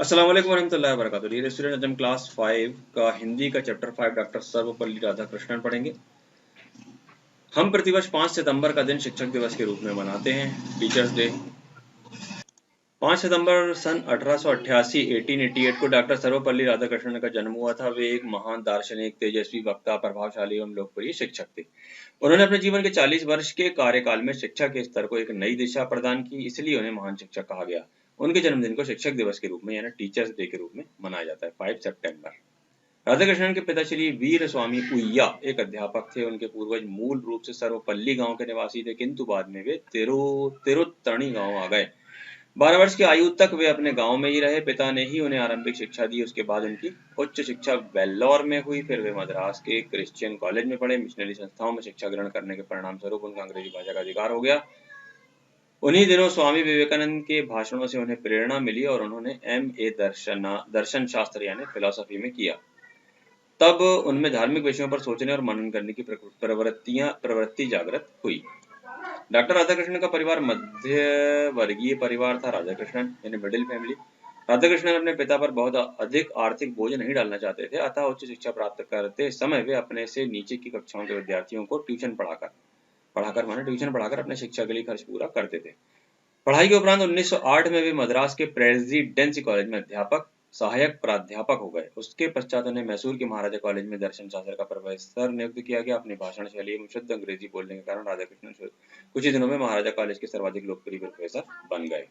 अस्सलाम वालेकुम वरहमतुल्लाहि वबरकातुहू। डियर स्टूडेंट, हम क्लास 5 का हिंदी का चैप्टर 5 डॉक्टर सर्वपल्ली राधाकृष्णन पढ़ेंगे। हम प्रतिवर्ष 5 सितंबर का दिन शिक्षक दिवस के रूप में मनाते हैं, टीचर्स डे। 5 सितंबर सन 1888 1888 को डॉक्टर सर्वपल्ली राधाकृष्णन का जन्म हुआ था। वे एक महान दार्शनिक, तेजस्वी वक्ता, प्रभावशाली एवं लोकप्रिय शिक्षक थे। उन्होंने अपने जीवन के 40 वर्ष के कार्यकाल में शिक्षा के स्तर को एक नई दिशा प्रदान की, इसलिए उन्हें महान शिक्षक कहा गया। उनके जन्मदिन को शिक्षक दिवस के रूप में यानी टीचर्स डे के रूप में मनाया जाता है, 5 सितंबर। राधाकृष्णन के पिता श्री वीर स्वामी उय्या एक अध्यापक थे। उनके पूर्वज मूल रूप से सर्वपल्ली गांव के निवासी थे, किंतु बाद में वे तिरुत्तणी गांव आ गए। 12 वर्ष की आयु तक वे अपने गांव में ही रहे। पिता ने ही उन्हें आरंभिक शिक्षा दी। उसके बाद उनकी उच्च शिक्षा वेल्लोर में हुई। फिर वे मद्रास के क्रिश्चियन कॉलेज में पढ़े। मिशनरी संस्थाओं में शिक्षा ग्रहण करने के परिणाम स्वरूप उनका अंग्रेजी भाषा का अधिकार हो गया। उन्हीं दिनों स्वामी विवेकानंद के भाषणों से उन्हें प्रेरणा मिली और उन्होंने MA दर्शन शास्त्र यानी फिलोसफी में किया। तब उनमें धार्मिक विषयों पर सोचने और मनन करने की प्रवृत्ति जागृत हुई। डॉक्टर राधाकृष्णन का परिवार मध्य वर्गीय परिवार था। राधाकृष्णन यानी मिडिल फैमिली। राधाकृष्णन अपने पिता पर बहुत अधिक आर्थिक बोझ नहीं डालना चाहते थे, अतः उच्च शिक्षा प्राप्त करते समय वे अपने से नीचे की कक्षाओं के विद्यार्थियों को ट्यूशन पढ़ाकर अपने शिक्षा के लिए खर्च पूरा करते थे। पढ़ाई के उपरांत 1908 में वे मद्रास के प्रेसिडेंसी कॉलेज में सहायक प्राध्यापक हो गए। उसके पश्चात उन्हें मैसूर के महाराजा कॉलेज में दर्शन शास्त्र का प्रोफेसर नियुक्त किया गया। अपनी भाषण शैली एवं शुद्ध अंग्रेजी बोलने के कारण राधाकृष्णन कुछ ही दिनों में महाराजा कॉलेज के सर्वाधिक लोकप्रिय प्रोफेसर बन गए।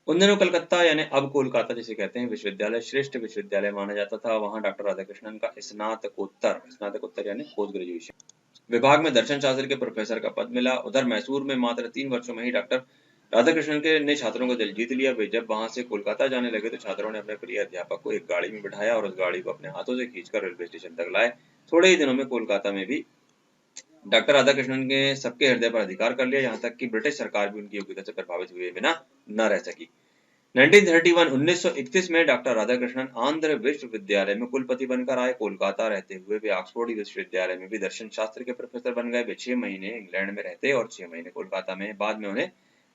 उन दिनों कलकत्ता यानी अब कोलकाता जिसे कहते हैं विश्वविद्यालय श्रेष्ठ विश्वविद्यालय माना जाता था। वहां डॉक्टर राधाकृष्णन का स्नातकोत्तर यानी पोस्ट ग्रेजुएशन विभाग में दर्शन शास्त्र के प्रोफेसर का पद मिला। उधर मैसूर में मात्र 3 वर्षों में ही डॉक्टर राधाकृष्णन ने छात्रों का दिल जीत लिया। वे जब वहां से कोलकाता जाने लगे तो छात्रों ने अपने प्रिय अध्यापक को एक गाड़ी में बिठाया और उस गाड़ी को अपने हाथों से खींचकर रेलवे स्टेशन तक लाए। थोड़े ही दिनों में कोलकाता में भी डॉक्टर राधाकृष्णन ने सबके हृदय पर अधिकार कर लिया। यहाँ तक कि ब्रिटिश सरकार भी उनकी योग्यता से प्रभावित हुए बिना न रह सकी। 1931 में डॉक्टर राधाकृष्णन आंध्र विश्वविद्यालय में कुलपति बनकर आए। कोलकाता रहते हुए वे ऑक्सफोर्ड विश्वविद्यालय में भी दर्शन शास्त्र के प्रोफेसर बन गए। वे 6 महीने इंग्लैंड में रहते और 6 महीने कोलकाता में। बाद में उन्हें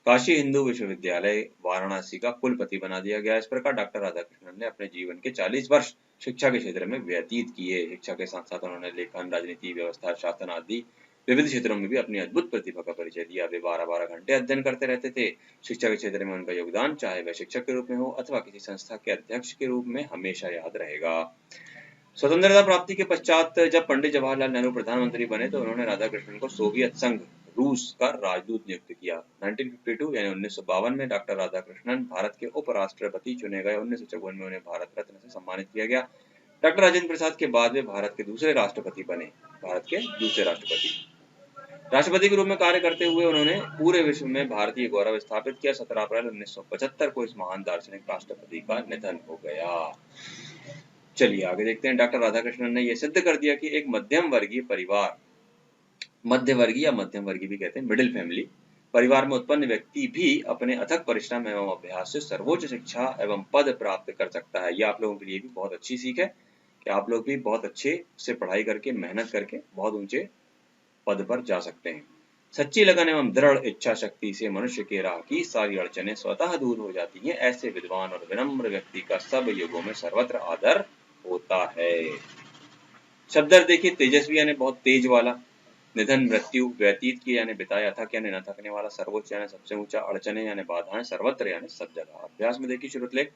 काशी हिंदू विश्वविद्यालय वाराणसी का कुलपति बना दिया गया। इस प्रकार डॉक्टर राधाकृष्णन ने अपने जीवन के 40 वर्ष शिक्षा के क्षेत्र में व्यतीत किए। शिक्षा के साथ साथ उन्होंने लेखन, राजनीति, व्यवस्था, शासन आदि विविध क्षेत्रों में भी अपनी अद्भुत प्रतिभा का परिचय दिया। वे 12-12 घंटे अध्ययन करते रहते थे। शिक्षा के क्षेत्र में उनका योगदान, चाहे वह शिक्षक के रूप में हो अथवा किसी संस्था के अध्यक्ष के रूप में, हमेशा याद रहेगा। स्वतंत्रता प्राप्ति के पश्चात जब पंडित जवाहरलाल नेहरू प्रधानमंत्री बने तो उन्होंने राधाकृष्णन को सोवियत संघ रूस का राजदूत नियुक्त किया। 1952 यानी 1952 में डॉक्टर राधाकृष्णन भारत के उपराष्ट्रपति चुने गए। 1954 में उन्हें भारत रत्न से सम्मानित किया गया। डॉक्टर राजेंद्र प्रसाद के बाद वे भारत के दूसरे राष्ट्रपति बने। राष्ट्रपति के रूप में कार्य करते हुए उन्होंने पूरे विश्व में भारतीय गौरव स्थापित किया। 17 अप्रैल 1975 को इस महान दार्शनिक राष्ट्रपति का निधन हो गया। चलिए आगे देखते हैं। डॉक्टर राधाकृष्णन ने यह सिद्ध कर दिया कि एक मध्यम वर्गीय परिवार, मध्य वर्गीय भी कहते हैं, मिडिल फैमिली परिवार में उत्पन्न व्यक्ति भी अपने अथक परिश्रम एवं अभ्यास से सर्वोच्च शिक्षा एवं पद प्राप्त कर सकता है। यह आप लोगों के लिए भी बहुत अच्छी सीख है कि आप लोग भी बहुत अच्छे से पढ़ाई करके, मेहनत करके बहुत ऊंचे पद पर जा सकते हैं। सच्ची लगन एवं दृढ़ इच्छा शक्ति से मनुष्य के राह की सारी अड़चनें स्वतः दूर हो जाती हैं। ऐसे विद्वान और विनम्र व्यक्ति का सब युगों में सर्वत्र आदर होता है। शब्द देखिए, तेजस्वी यानी बहुत तेज वाला, निधन मृत्यु, व्यतीत किया यानी बिताया, अथक यानी न थकने वाला, सर्वोच्च यानी सबसे ऊंचा, अड़चने यानी बाधाएं, सर्वत्र यानी सब जगह। अभ्यास में देखिए श्रुतलेख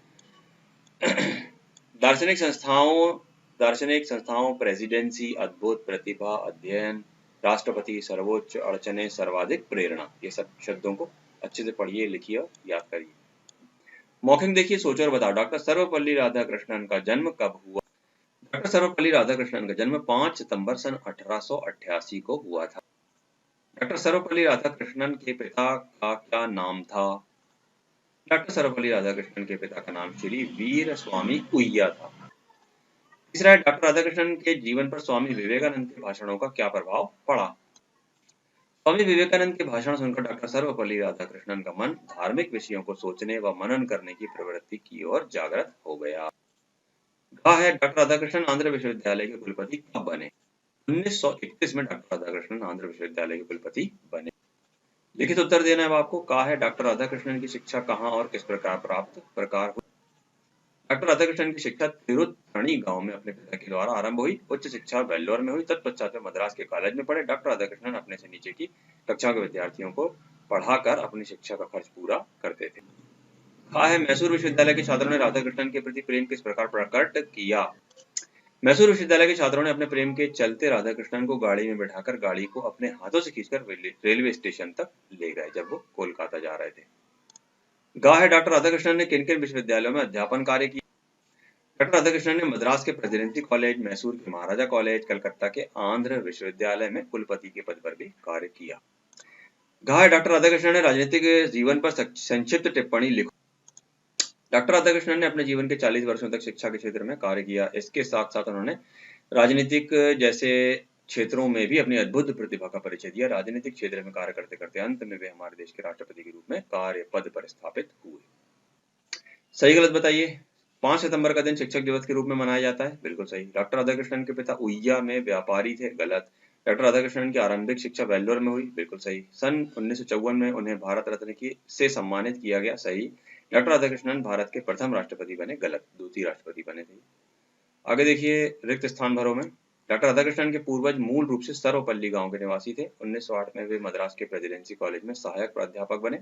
दार्शनिक संस्थाओं, प्रेसिडेंसी, अद्भुत प्रतिभा, अध्ययन, राष्ट्रपति, सर्वोच्च, अड़चने, सर्वाधिक, प्रेरणा। ये सब शब्दों को अच्छे से पढ़िए, लिखिए और याद करिए। मौखिक देखिए, सोचो और बताओ। डॉक्टर सर्वपल्ली राधाकृष्णन का जन्म कब हुआ? डॉक्टर सर्वपल्ली राधाकृष्णन का जन्म 5 सितंबर सन 1888 को हुआ था। डॉक्टर सर्वपल्ली राधाकृष्णन के पिता का क्या नाम था? डॉक्टर सर्वपल्ली राधाकृष्णन के पिता का नाम श्री वीर स्वामी उय्या था। तीसरा है, डॉक्टर राधाकृष्णन के जीवन पर स्वामी विवेकानंद के भाषणों का क्या प्रभाव पड़ा? स्वामी विवेकानंद के भाषण सुनकर डॉक्टर सर्वपल्ली राधाकृष्णन का मन धार्मिक विषयों को सोचने व मनन करने की प्रवृत्ति की ओर जागृत हो गया। है डॉक्टर राधाकृष्णन आंध्र विश्वविद्यालय के कुलपति कब बने? 1931 में डॉक्टर राधाकृष्णन आंध्र विश्वविद्यालय के कुलपति बने। लिखित उत्तर देना है अब आपको। कहा है डॉक्टर राधाकृष्णन की शिक्षा कहाँ और किस प्रकार हुई। डॉक्टर राधाकृष्णन की शिक्षा तिरुत्तणी गांव में अपने पिता के द्वारा आरंभ हुई। उच्च शिक्षा वेल्लोर में हुई। तत्पश्चात वे मद्रास के कॉलेज में पढ़े। डॉक्टर राधाकृष्णन अपने से नीचे की कक्षाओं के विद्यार्थियों को पढ़ाकर अपनी शिक्षा का खर्च पूरा करते थे। कहा है मैसूर विश्वविद्यालय के छात्रों ने राधाकृष्णन के प्रति प्रेम किस प्रकार प्रकट किया। मैसूर विश्वविद्यालय के छात्रों ने अपने प्रेम के चलते राधाकृष्णन को गाड़ी में बिठाकर गाड़ी को अपने हाथों से खींचकर रेलवे स्टेशन तक ले गए जब वो कोलकाता जा रहे थे। कहा है डॉक्टर राधाकृष्णन ने किन किन विश्वविद्यालयों में अध्यापन कार्य किया। डॉक्टर राधाकृष्णन ने मद्रास के प्रेसिडेंसी कॉलेज, मैसूर के महाराजा कॉलेज, कलकत्ता के आंध्र विश्वविद्यालय में कुलपति के पद पर भी कार्य किया। कहा है डॉक्टर राधाकृष्णन ने राजनीतिक जीवन पर संक्षिप्त टिप्पणी लिखो। डॉक्टर राधाकृष्णन ने अपने जीवन के 40 वर्षों तक शिक्षा के क्षेत्र में कार्य किया। इसके साथ साथ उन्होंने राजनीतिक जैसे क्षेत्रों में भी अपनी अद्भुत प्रतिभा का परिचय दिया। राजनीतिक क्षेत्र में कार्य करते करते अंत में वे हमारे देश के राष्ट्रपति के रूप में कार्य पद पर स्थापित हुए। सही गलत बताइए। 5 सितंबर का दिन शिक्षक दिवस के रूप में मनाया जाता है। बिल्कुल सही। डॉक्टर राधाकृष्णन के पिता उड़िया में व्यापारी थे। गलत। डॉक्टर राधाकृष्णन की आरंभिक शिक्षा वेल्लोर में हुई। बिल्कुल सही। सन 1954 में उन्हें भारत रत्न से सम्मानित किया गया। सही। डॉक्टर राधाकृष्णन भारत के प्रथम राष्ट्रपति बने। गलत। द्वितीय राष्ट्रपति बने थे। आगे देखिए, रिक्त स्थान भरो में। डॉक्टर राधाकृष्णन के पूर्वज मूल रूप से सर्वपल्ली गांव के निवासी थे। 1908 में वे मद्रास के प्रेसिडेंसी कॉलेज में सहायक प्राध्यापक बने।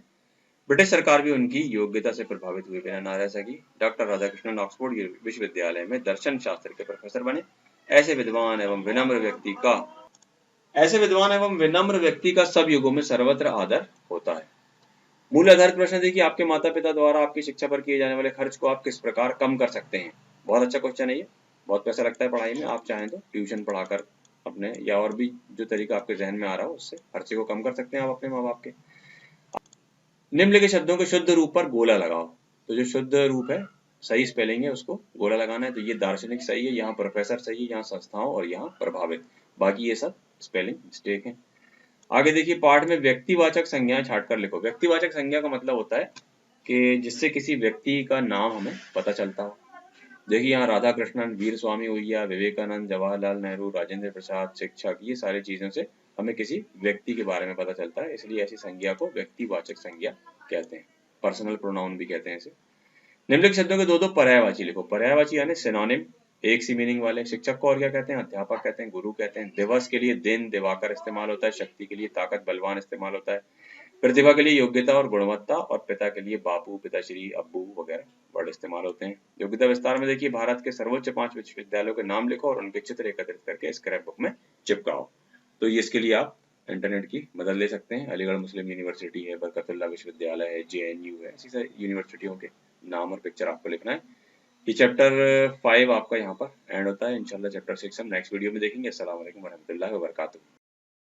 ब्रिटिश सरकार भी उनकी योग्यता से प्रभावित हुई बिना नाराज की। डॉक्टर राधाकृष्णन ऑक्सफोर्ड विश्वविद्यालय में दर्शन शास्त्र के प्रोफेसर बने। ऐसे विद्वान एवं विनम्र व्यक्ति का सब युगों में सर्वत्र आदर होता है। मूल्य आधारित प्रश्न देखिए, आपके माता पिता द्वारा आपकी शिक्षा पर किए जाने वाले खर्च को आप किस प्रकार कम कर सकते हैं। बहुत अच्छा क्वेश्चन है ये। बहुत पैसा लगता है पढ़ाई में। आप चाहें तो ट्यूशन पढ़ाकर अपने या और भी जो तरीका आपके जहन में आ रहा हो उससे खर्चे को कम कर सकते हैं आप अपने माँ बाप के। निम्नलिखित शब्दों के शुद्ध रूप पर गोला लगाओ। तो जो शुद्ध रूप है, सही स्पेलिंग है, उसको गोला लगाना है। तो ये दार्शनिक सही है, यहाँ प्रोफेसर सही है, यहाँ संस्थाओं और यहाँ प्रभावित। बाकी ये सब स्पेलिंग मिस्टेक है। आगे देखिए, पाठ में व्यक्तिवाचक संज्ञाएं छांटकर लिखो। व्यक्तिवाचक संज्ञा का मतलब होता है कि जिससे किसी व्यक्ति का नाम हमें पता चलता हो। देखिए यहाँ राधा कृष्णन, वीर स्वामी उइया, विवेकानंद, जवाहरलाल नेहरू, राजेंद्र प्रसाद, शिक्षक, ये सारी चीजों से हमें किसी व्यक्ति के बारे में पता चलता है। इसलिए ऐसी संज्ञा को व्यक्तिवाचक संज्ञा कहते हैं। पर्सनल प्रोनाउन भी कहते हैं इसे। निम्नलिखित शब्दों के दो दो पर्यायवाची लिखो। पर्यायवाची यानी सिनोनिम, एक सी मीनिंग वाले। शिक्षक को और क्या कहते हैं? अध्यापक कहते हैं, गुरु कहते हैं। दिवस के लिए दिन, दिवाकर इस्तेमाल होता है। शक्ति के लिए ताकत, बलवान इस्तेमाल होता है। प्रतिभा के लिए योग्यता और गुणवत्ता, और पिता के लिए बापू, पिताश्री, अब्बू वगैरह वर्ड इस्तेमाल होते हैं। योग्यता विस्तार में देखिए, भारत के सर्वोच्च 5 विश्वविद्यालयों के नाम लिखो और उनके चित्र एकत्रित करके स्क्रैप बुक में चिपकाओ। तो ये इसके लिए आप इंटरनेट की मदद ले सकते हैं। अलीगढ़ मुस्लिम यूनिवर्सिटी है, बरकतुल्लाह विश्वविद्यालय है, JNU है, ऐसी सारी यूनिवर्सिटियों के नाम और पिक्चर आपको लिखना है। ये चैप्टर 5 आपका यहाँ पर एंड होता है। इंशाल्लाह चैप्टर 6 हम नेक्स्ट वीडियो में देखेंगे। अस्सलाम वालेकुम वरहमतुल्लाहि वबरकातुहू।